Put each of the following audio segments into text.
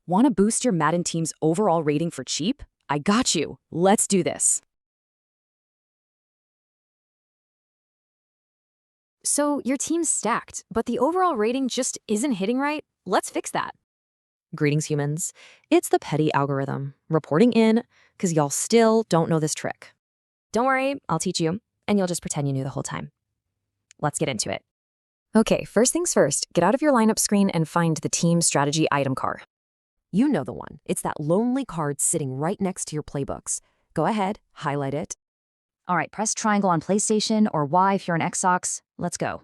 Want to boost your Madden team's overall rating for cheap? I got you. Let's do this. So your team's stacked, but the overall rating just isn't hitting right? Let's fix that. Greetings, humans. It's the petty algorithm, reporting in, because y'all still don't know this trick. Don't worry, I'll teach you, and you'll just pretend you knew the whole time. Let's get into it. Okay, first things first, get out of your lineup screen and find the team strategy item card. You know the one. It's that lonely card sitting right next to your playbooks. Go ahead, highlight it. All right, press triangle on PlayStation or Y if you're an Xbox. Let's go.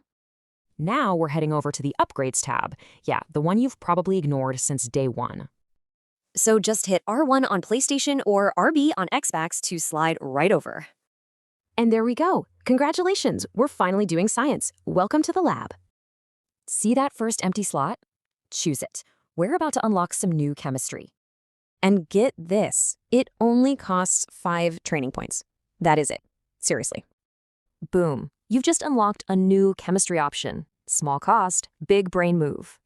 Now we're heading over to the Upgrades tab. Yeah, the one you've probably ignored since day one. So just hit R1 on PlayStation or RB on Xbox to slide right over. And there we go. Congratulations, we're finally doing science. Welcome to the lab. See that first empty slot? Choose it. We're about to unlock some new chemistry. And get this, it only costs 5 training points. That is it. Seriously. Boom. You've just unlocked a new chemistry option. Small cost, big brain move.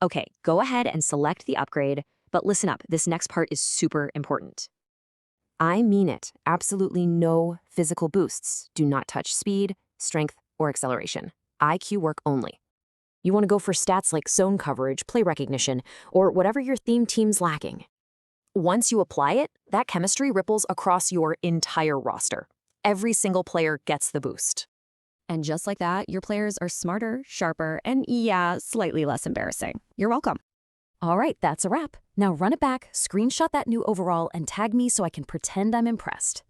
Okay, go ahead and select the upgrade, but listen up, this next part is super important. I mean it. Absolutely no physical boosts. Do not touch speed, strength, or acceleration. IQ work only. You want to go for stats like zone coverage, play recognition, or whatever your theme team's lacking. Once you apply it, that chemistry ripples across your entire roster. Every single player gets the boost. And just like that, your players are smarter, sharper, and yeah, slightly less embarrassing. You're welcome. All right, that's a wrap. Now run it back, screenshot that new overall, and tag me so I can pretend I'm impressed.